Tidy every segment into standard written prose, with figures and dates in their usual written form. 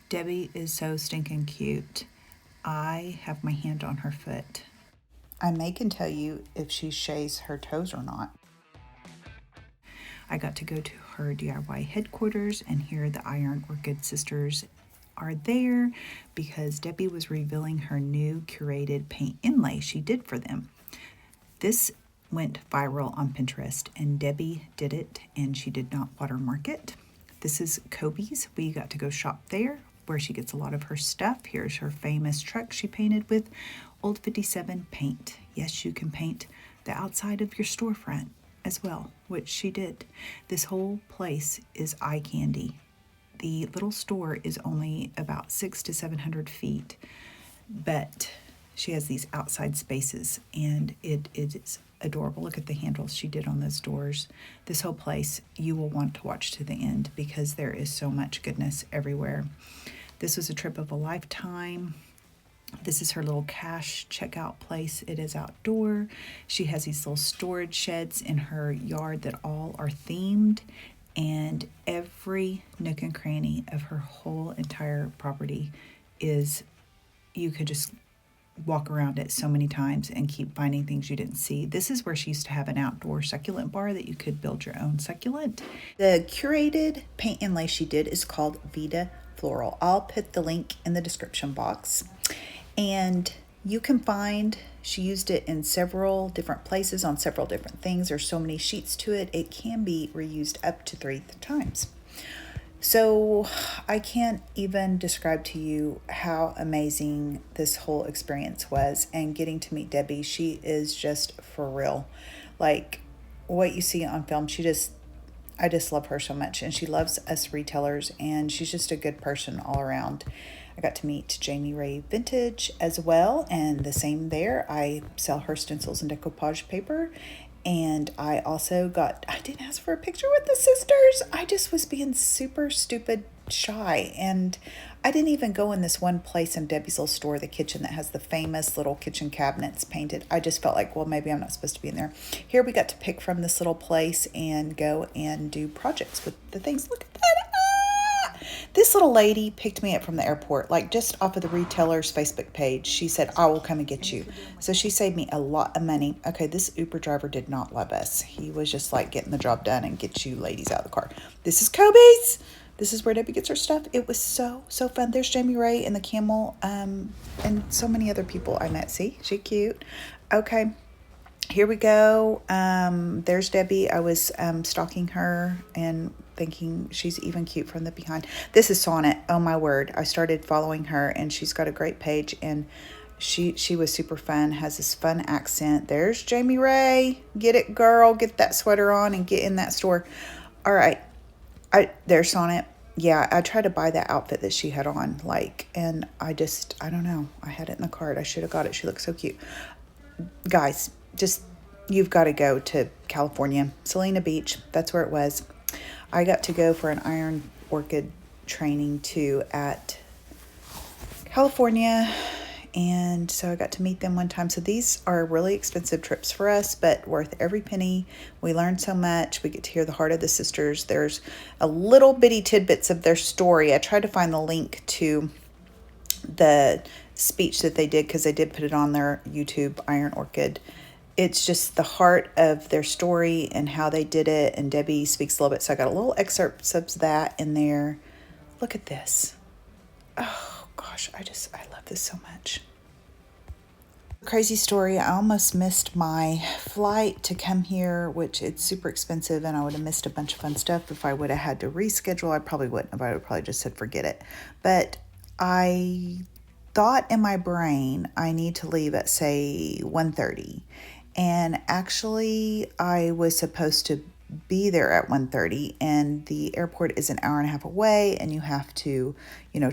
Debbie is so stinking cute. I have my hand on her foot. I may can tell you if she shaves her toes or not. I got to go to her DIY headquarters, and here the Iron Orchid sisters are there because Debbie was revealing her new curated paint inlay she did for them. This went viral on Pinterest, and Debbie did it, and she did not watermark it. This is Kobe's. We got to go shop there where she gets a lot of her stuff. Here's her famous truck she painted with Old 57 paint. Yes, you can paint the outside of your storefront as well, which she did. This whole place is eye candy. The little store is only about 600 to 700 feet, but she has these outside spaces, and it is adorable. Look at the handles she did on those doors. This whole place, you will want to watch to the end because there is so much goodness everywhere. This was a trip of a lifetime. This is her little cash checkout place. It is outdoor. She has these little storage sheds in her yard that all are themed, and every nook and cranny of her whole entire property is, you could just walk around it so many times and keep finding things you didn't see. This is where she used to have an outdoor succulent bar that you could build your own succulent. The curated paint inlay she did is called Vita Floral. I'll put the link in the description box. And you can find, she used it in several different places on several different things. There's so many sheets to it. It can be reused up to 3 times. So I can't even describe to you how amazing this whole experience was, and getting to meet Debbie. She is just for real. Like what you see on film, I just love her so much, and she loves us retailers, and she's just a good person all around. I got to meet Jamie Ray Vintage as well, and the same there. I sell her stencils and decoupage paper. And I didn't ask for a picture with the sisters. I just was being super stupid shy. And I didn't even go in this one place in Debbie's little store, the kitchen, that has the famous little kitchen cabinets painted. I just felt like, well, maybe I'm not supposed to be in there. Here we got to pick from this little place and go and do projects with the things. Look at that. This little lady picked me up from the airport, like just off of the retailer's Facebook page. She said, I will come and get you. So she saved me a lot of money. Okay, this Uber driver did not love us. He was just like getting the job done and get you ladies out of the car. This is Kobe's. This is where Debbie gets her stuff. It was so fun. There's Jamie Ray and the camel, and so many other people I met. See, she cute. Okay, here we go. There's Debbie. I was stalking her and thinking she's even cute from the behind. This is Sonnet. Oh my word. I started following her, and she's got a great page, and she was super fun, has this fun accent. There's Jamie Ray. Get it, girl. Get that sweater on and get in that store. All right. There's Sonnet. Yeah, I tried to buy that outfit that she had on, and I don't know. I had it in the cart. I should have got it. She looks so cute. Guys, you've got to go to California. Selena Beach. That's where it was. I got to go for an Iron Orchid training too at California, and so I got to meet them one time. So these are really expensive trips for us, but worth every penny. We learned so much. We get to hear the heart of the sisters. There's a little bitty tidbits of their story. I tried to find the link to the speech that they did, because they did put it on their YouTube, Iron Orchid. It's just the heart of their story and how they did it. And Debbie speaks a little bit. So I got a little excerpt of that in there. Look at this. Oh gosh, I love this so much. Crazy story. I almost missed my flight to come here, which it's super expensive, and I would have missed a bunch of fun stuff. If I would have had to reschedule, I probably wouldn't have. I would probably just said forget it. But I thought in my brain I need to leave at say 1:30. And actually, I was supposed to be there at 1:30, and the airport is an hour and a half away, and you have to,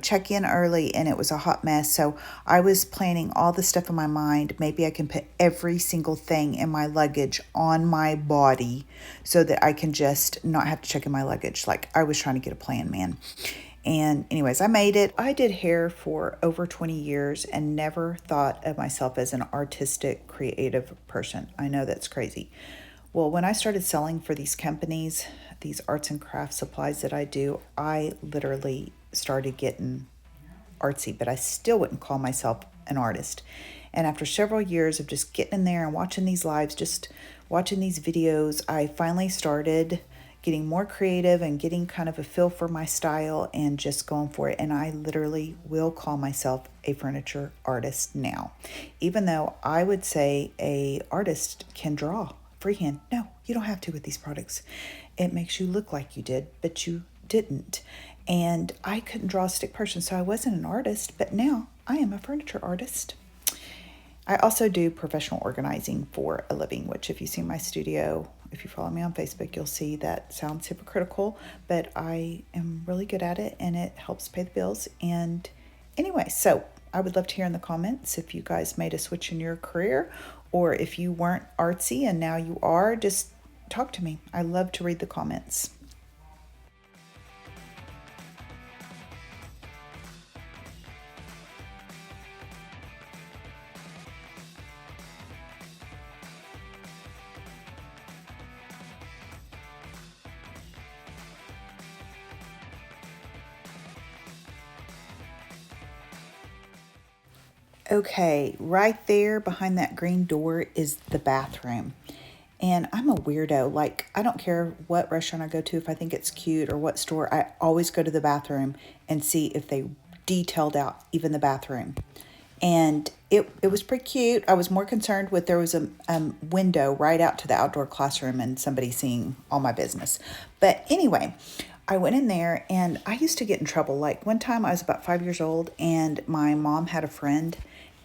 check in early, and it was a hot mess. So I was planning all the stuff in my mind. Maybe I can put every single thing in my luggage on my body so that I can just not have to check in my luggage. Like, I was trying to get a plan, man. And anyways, I made it. I did hair for over 20 years and never thought of myself as an artistic, creative person. I know that's crazy. Well, when I started selling for these companies, these arts and crafts supplies that I do, I literally started getting artsy, but I still wouldn't call myself an artist. And after several years of just getting in there and watching these lives, just watching these videos, I finally started getting more creative and getting kind of a feel for my style and just going for it. And I literally will call myself a furniture artist now, even though I would say a artist can draw freehand. No, you don't have to with these products. It makes you look like you did, but you didn't. And I couldn't draw a stick person, so I wasn't an artist, but now I am a furniture artist. I also do professional organizing for a living, which if you see my studio, if you follow me on Facebook, you'll see that sounds hypocritical, but I am really good at it and it helps pay the bills. And anyway, so I would love to hear in the comments if you guys made a switch in your career, or if you weren't artsy and now you are, just talk to me. I love to read the comments. Okay, right there behind that green door is the bathroom. And I'm a weirdo. Like, I don't care what restaurant I go to, if I think it's cute or what store, I always go to the bathroom and see if they detailed out even the bathroom. And it was pretty cute. I was more concerned with there was a window right out to the outdoor classroom and somebody seeing all my business. But anyway, I went in there and I used to get in trouble. Like one time I was about 5 years old and my mom had a friend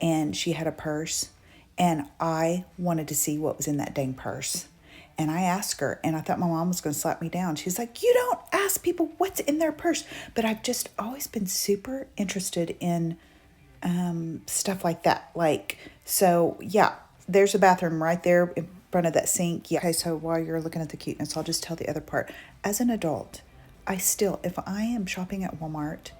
and she had a purse and I wanted to see what was in that dang purse. And I asked her, and I thought my mom was going to slap me down. She's like, you don't ask people what's in their purse. But I've just always been super interested in stuff like that. Like, so yeah, there's a bathroom right there in front of that sink. Yeah. Okay, so while you're looking at the cuteness, I'll just tell the other part. As an adult, I still, if I am shopping at Walmart,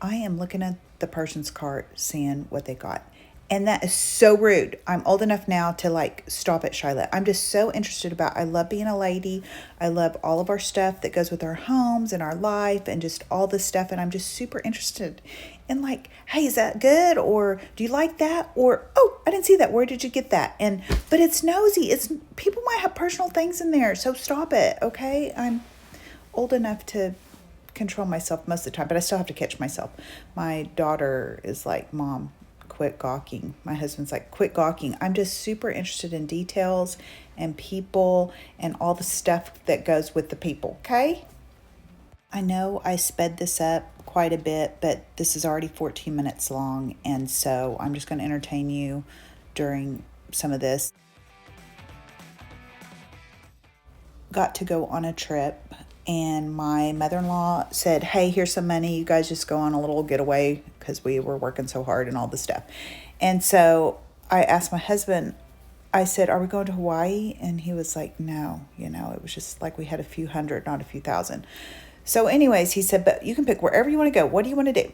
I am looking at the person's cart, seeing what they got. And that is so rude. I'm old enough now to like stop it, Charlotte. I'm just so interested about, I love being a lady. I love all of our stuff that goes with our homes and our life and just all this stuff. And I'm just super interested in like, hey, is that good? Or do you like that? Or, oh, I didn't see that. Where did you get that? And, but it's nosy. It's, people might have personal things in there. So stop it. Okay. I'm old enough to control myself most of the time, but I still have to catch myself. My daughter is like, Mom, quit gawking. My husband's like, quit gawking. I'm just super interested in details and people and all the stuff that goes with the people, okay? I know I sped this up quite a bit, but this is already 14 minutes long, and so I'm just going to entertain you during some of this. Got to go on a trip, and my mother-in-law said, hey, here's some money. You guys just go on a little getaway because we were working so hard and all this stuff. And so I asked my husband, I said, are we going to Hawaii? And he was like, no, it was just like we had a few hundred, not a few thousand. So anyways, he said, but you can pick wherever you want to go. What do you want to do?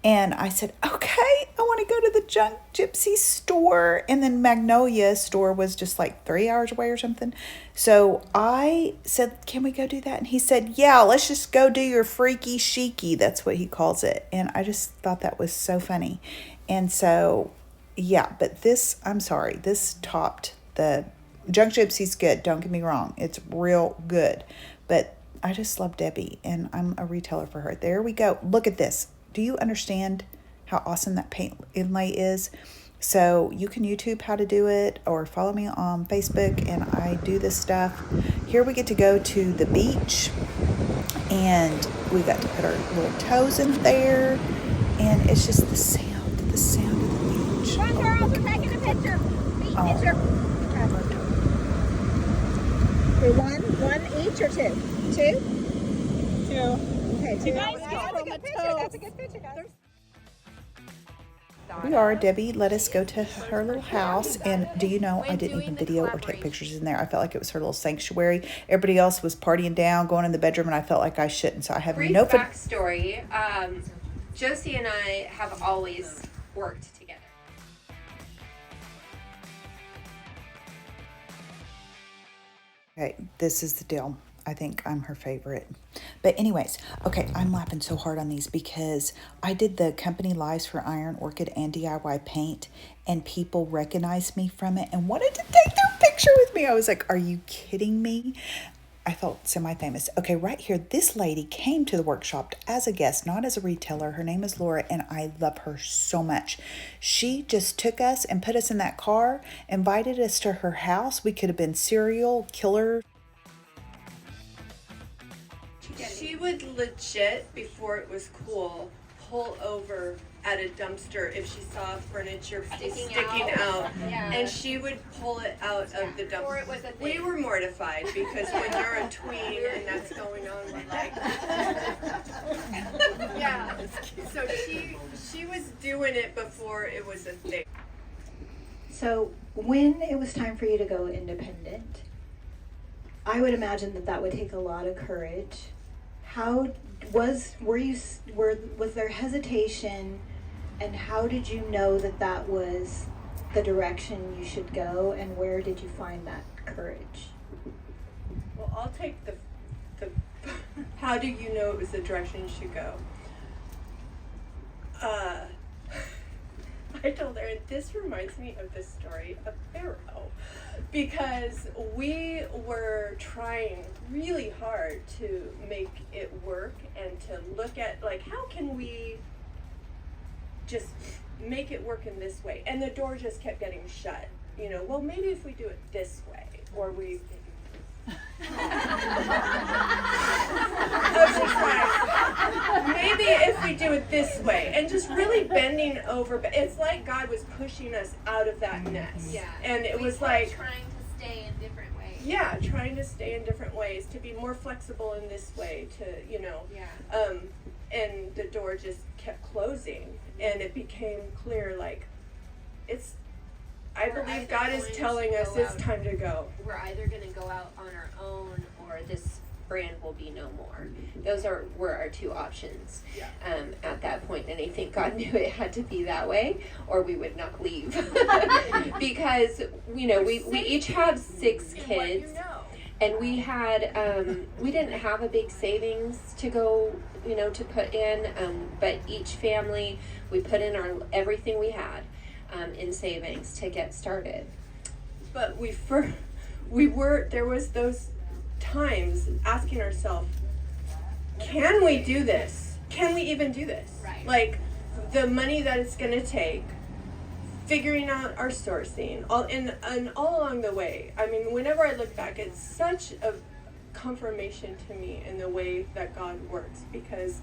And I said, okay, I want to go to the Junk Gypsy store. And then Magnolia store was just like 3 hours away or something. So I said, can we go do that? And he said, yeah, let's just go do your freaky sheiky. That's what he calls it. And I just thought that was so funny. And so, yeah, but this, I'm sorry, this topped the Junk Gypsy's good. Don't get me wrong. It's real good. But I just love Debbie and I'm a retailer for her. There we go. Look at this. Do you understand how awesome that paint inlay is? So you can YouTube how to do it or follow me on Facebook and I do this stuff. Here we get to go to the beach and we got to put our little toes in there and it's just the sound of the beach. Come on, girls, we're taking a picture. Picture. Okay, one each or two? Two. Okay, two. That's a good picture. That's a good picture, guys. We are. Debbie let us go to her little house, and do you know I didn't even video or take pictures in there. I felt like it was her little sanctuary. Everybody else was partying down, going in the bedroom, and I felt like I shouldn't, so I have no backstory. Josie and I have always worked together. Okay, this is the deal. I think I'm her favorite. But anyways, okay, I'm laughing so hard on these because I did the company lives for Iron Orchid and DIY paint, and people recognized me from it and wanted to take their picture with me. I was like, are you kidding me? I felt semi-famous. Okay, right here, this lady came to the workshop as a guest, not as a retailer. Her name is Laura, and I love her so much. She just took us and put us in that car, invited us to her house. We could have been serial killers. She would legit, before it was cool, pull over at a dumpster if she saw furniture sticking out. Yeah. And she would pull it out of the dumpster. Or it was a We thing. were mortified because when you're a tween and that's going on, we're like, yeah. So she was doing it before it was a thing. So when it was time for you to go independent, I would imagine that would take a lot of courage. How was there hesitation, and how did you know that was the direction you should go, and where did you find that courage? Well, I'll take the how do you know it was the direction you should go? I told her, and this reminds me of the story of Pharaoh, because we were trying really hard to make it work and to look at, like, how can we just make it work in this way? And the door just kept getting shut. You know, well, maybe if we do it this way, or we... Maybe if we do it this way, and just really bending over. But it's like God was pushing us out of that nest. Yeah. And it We was were like trying to stay in different ways. yeah, trying to stay in different ways, to be more flexible in this way, to, you know. Yeah. And the door just kept closing, and it became clear, like, I We're believe either God is going to telling us go it's out- time to go. We're either going to go out on our own, Or this brand will be no more. Those were our two options at that point, and I think God knew it had to be that way, or we would not leave. Because, you know, we each have 6 kids, and we had we didn't have a big savings to go, you know, to put in, but each family, we put in everything we had in savings to get started. But there was those times asking ourselves, can we do this? Can we even do this? Right. Like, the money that it's going to take, figuring out our sourcing, and all along the way. I mean, whenever I look back, it's such a confirmation to me in the way that God works, because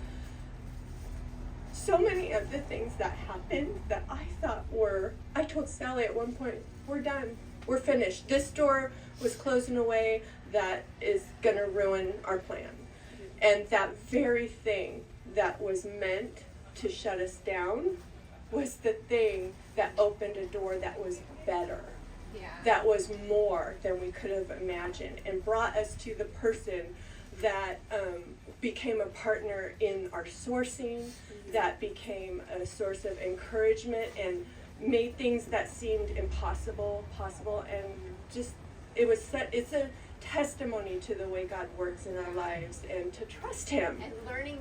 so many of the things that happened that I thought I told Sally at one point, we're done. We're finished. This door was closed in a way that is going to ruin our plan. And that very thing that was meant to shut us down was the thing that opened a door that was better. Yeah. That was more than we could have imagined, and brought us to the person that became a partner in our sourcing, that became a source of encouragement and made things that seemed impossible possible. And just it's a testimony to the way God works in our lives, and to trust Him. And learning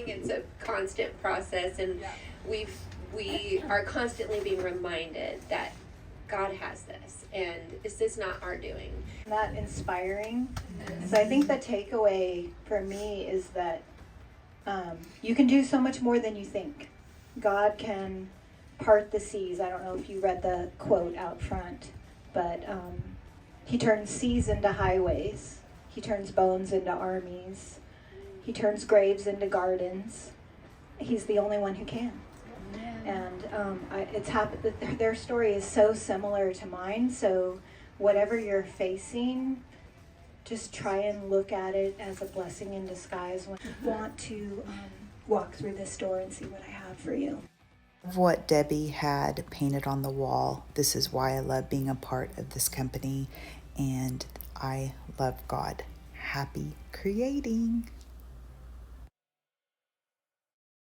It's a constant process, and we are constantly being reminded that God has this, and this is not our doing. That inspiring. So I think the takeaway for me is that you can do so much more than you think. God can part the seas. I don't know if you read the quote out front, but He turns seas into highways. He turns bones into armies. He turns graves into gardens. He's the only one who can. And it's happened. Their story is so similar to mine. So whatever you're facing, just try and look at it as a blessing in disguise. When you want to walk through this door and see what I have for you. What Debbie had painted on the wall. This is why I love being a part of this company, and I love God. Happy creating.